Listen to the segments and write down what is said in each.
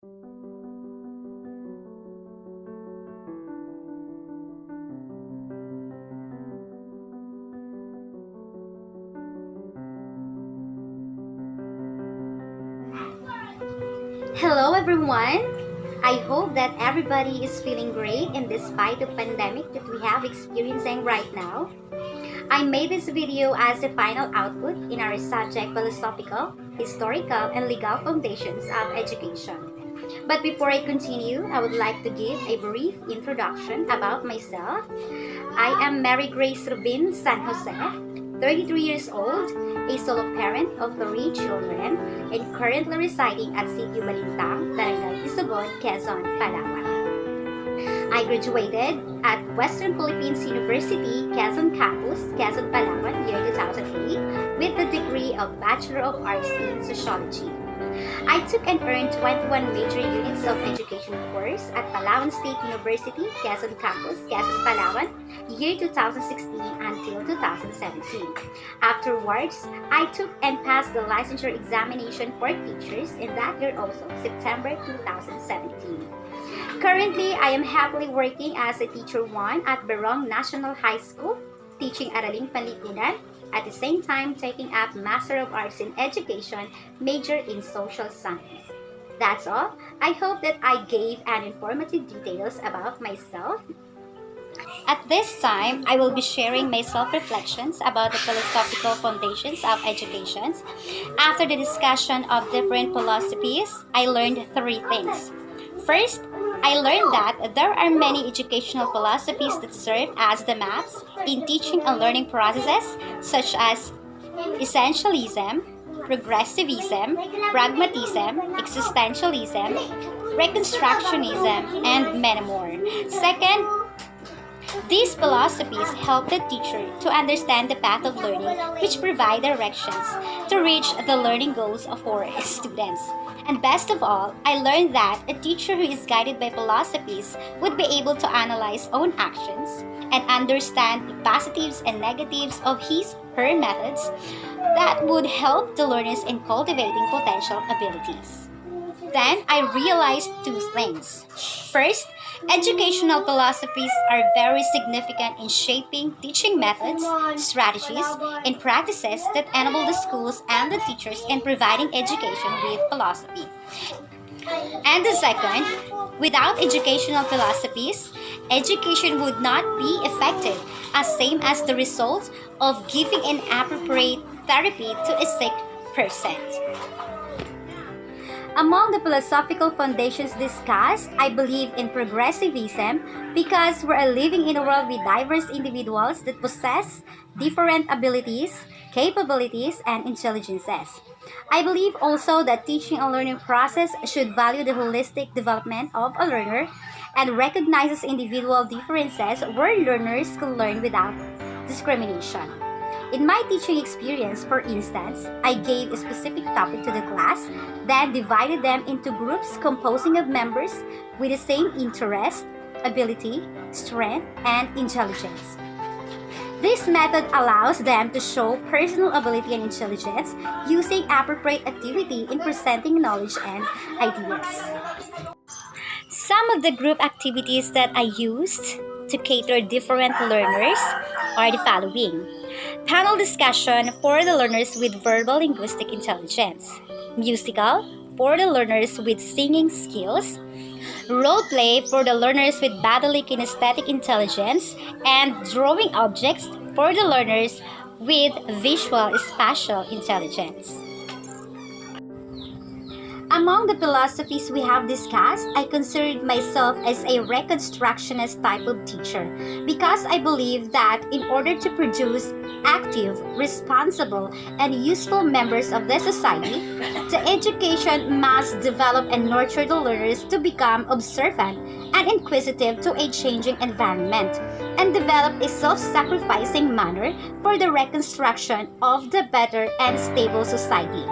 Hello everyone! I hope that everybody is feeling great and despite the pandemic that we have experiencing right now. I made this video as the final output in our subject philosophical, historical, and legal foundations of education. But before I continue, I would like to give a brief introduction about myself. I am Mary Grace Rubin San Jose, 33 years old, a solo parent of 3 children, and currently residing at Sitio Balintang, Barangay Isugon, Quezon, Palawan. I graduated at Western Philippines University, Quezon Campus, Quezon, Palawan, year 2008, with the degree of Bachelor of Arts in Sociology. I took and earned 21 major units of education course at Palawan State University, Quezon Campus, Quezon, Palawan, year 2016 until 2017. Afterwards, I took and passed the licensure examination for teachers in that year also, September 2017. Currently, I am happily working as a Teacher 1 at Berong National High School, teaching Araling Panlipunan, at the same time taking up Master of Arts in Education, major in Social Science. That's all. I hope that I gave an informative details about myself. At this time, I will be sharing my self-reflections about the philosophical foundations of education. After the discussion of different philosophies, I learned 3 things. First, I learned that there are many educational philosophies that serve as the maps in teaching and learning processes such as essentialism, progressivism, pragmatism, existentialism, reconstructionism, and many more. Second, these philosophies help the teacher to understand the path of learning, which provide directions to reach the learning goals for students. And best of all, I learned that a teacher who is guided by philosophies would be able to analyze own actions and understand the positives and negatives of his her methods that would help the learners in cultivating potential abilities. Then I realized 2 things. First, educational philosophies are very significant in shaping teaching methods, strategies, and practices that enable the schools and the teachers in providing education with philosophy. And the second, without educational philosophies, education would not be effective, as same as the result of giving an appropriate therapy to a sick person. Among the philosophical foundations discussed, I believe in progressivism because we are living in a world with diverse individuals that possess different abilities, capabilities, and intelligences. I believe also that teaching and learning process should value the holistic development of a learner and recognizes individual differences where learners can learn without discrimination. In my teaching experience, for instance, I gave a specific topic to the class, then divided them into groups composing of members with the same interest, ability, strength, and intelligence. This method allows them to show personal ability and intelligence using appropriate activity in presenting knowledge and ideas. Some of the group activities that I used to cater different learners are the following. Panel discussion for the learners with verbal linguistic intelligence. Musical for the learners with singing skills. Role play for the learners with bodily kinesthetic intelligence. And drawing objects for the learners with visual spatial intelligence. Among the philosophies we have discussed, I considered myself as a reconstructionist type of teacher because I believe that in order to produce active, responsible, and useful members of the society, the education must develop and nurture the learners to become observant and inquisitive to a changing environment and develop a self-sacrificing manner for the reconstruction of the better and stable society.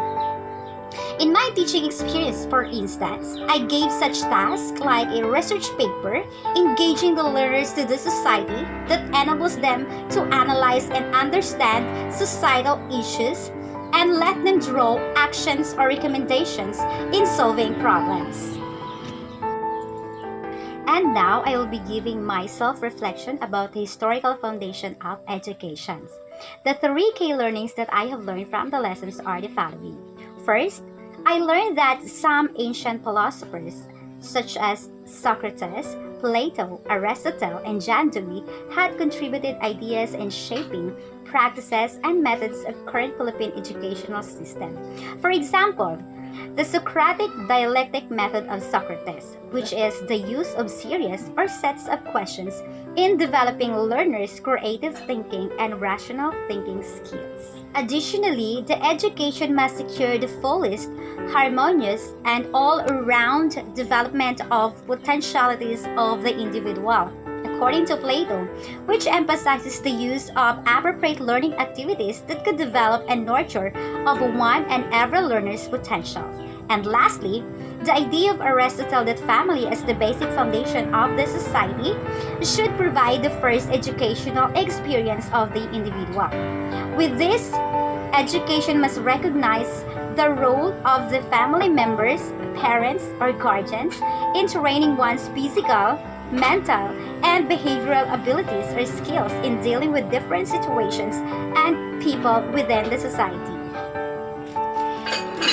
In my teaching experience, for instance, I gave such tasks like a research paper engaging the learners to the society that enables them to analyze and understand societal issues and let them draw actions or recommendations in solving problems. And now I will be giving my self-reflection about the historical foundation of education. The three key learnings that I have learned from the lessons are the following. First, I learned that some ancient philosophers, such as Socrates, Plato, Aristotle, and John Dewey, had contributed ideas in shaping practices and methods of current Philippine educational system. For example, the Socratic dialectic method of Socrates, which is the use of series or sets of questions in developing learners' creative thinking and rational thinking skills. Additionally, the education must secure the fullest, harmonious, and all-around development of potentialities of the individual, according to Plato, which emphasizes the use of appropriate learning activities that could develop and nurture of one and every learner's potential. And lastly, the idea of Aristotle that family as the basic foundation of the society should provide the first educational experience of the individual. With this, education must recognize the role of the family members, parents, or guardians in training one's physical, mental, and behavioral abilities or skills in dealing with different situations and people within the society.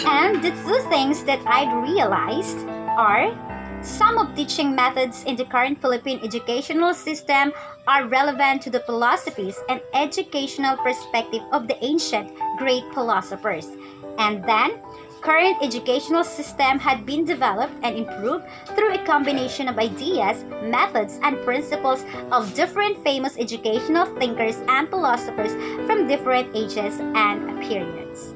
And the two things that I'd realized are some of teaching methods in the current Philippine educational system are relevant to the philosophies and educational perspective of the ancient great philosophers. And then, current educational system had been developed and improved through a combination of ideas, methods, and principles of different famous educational thinkers and philosophers from different ages and periods.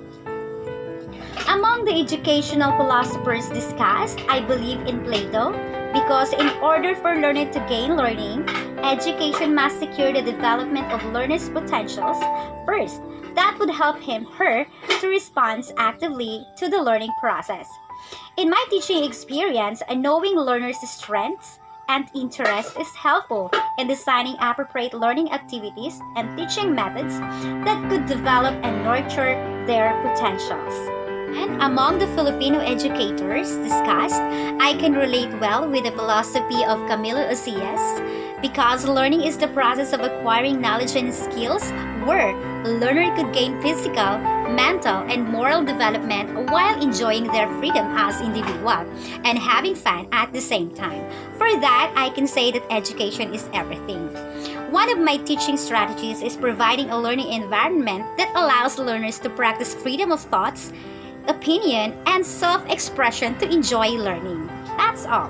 Among the educational philosophers discussed, I believe in Plato because in order for learner to gain learning, education must secure the development of learner's potentials first. That would help her to respond actively to the learning process. In my teaching experience, knowing learners' strengths and interests is helpful in designing appropriate learning activities and teaching methods that could develop and nurture their potentials. And among the Filipino educators discussed, I can relate well with the philosophy of Camilo Osias because learning is the process of acquiring knowledge and skills where a learner could gain physical, mental, and moral development while enjoying their freedom as individual and having fun at the same time. For that, I can say that education is everything. One of my teaching strategies is providing a learning environment that allows learners to practice freedom of thoughts, opinion, and self-expression to enjoy learning. That's all.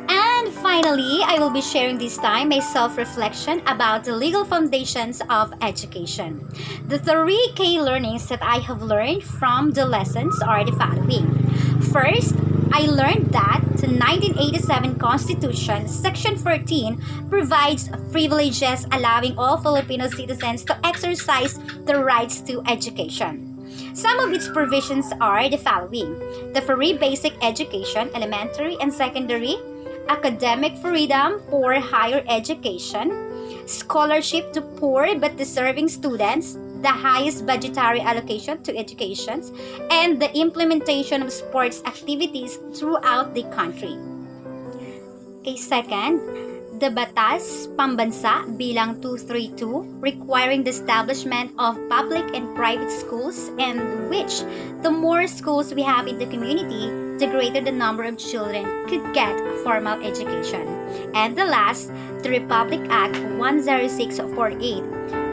And finally, I will be sharing this time my self-reflection about the legal foundations of education. The three key learnings that I have learned from the lessons are the following. First, I learned that the 1987 Constitution, Section 14, provides privileges allowing all Filipino citizens to exercise the rights to education. Some of its provisions are the following: the free basic education, elementary and secondary, academic freedom for higher education, scholarship to poor but deserving students, the highest budgetary allocation to education, and the implementation of sports activities throughout the country. Okay, second, the Batas Pambansa Bilang 232 requiring the establishment of public and private schools, and which the more schools we have in the community, the greater the number of children could get formal education. And the last, the Republic Act 10648.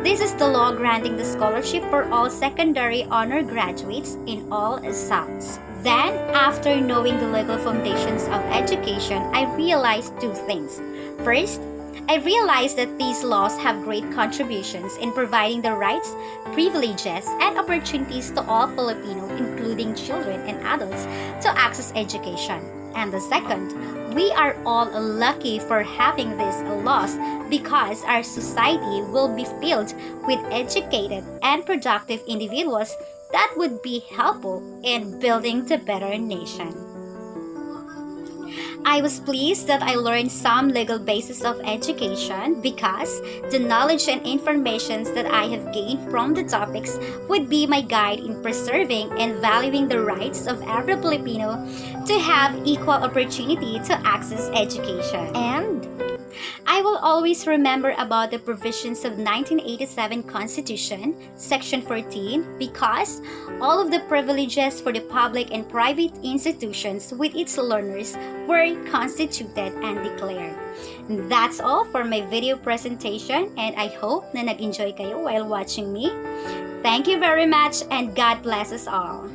This is the law granting the scholarship for all secondary honor graduates in all Souths. Then, after knowing the legal foundations of education, I realized two things. First, I realized that these laws have great contributions in providing the rights, privileges, and opportunities to all Filipinos, including children and adults, to access education. And the second, we are all lucky for having these laws because our society will be filled with educated and productive individuals that would be helpful in building the better nation. I was pleased that I learned some legal basis of education because the knowledge and information that I have gained from the topics would be my guide in preserving and valuing the rights of every Filipino to have equal opportunity to access education. And I will always remember about the provisions of 1987 Constitution, Section 14, because all of the privileges for the public and private institutions with its learners were constituted and declared. That's all for my video presentation, and I hope na nag-enjoy kayo while watching me. Thank you very much, and God bless us all.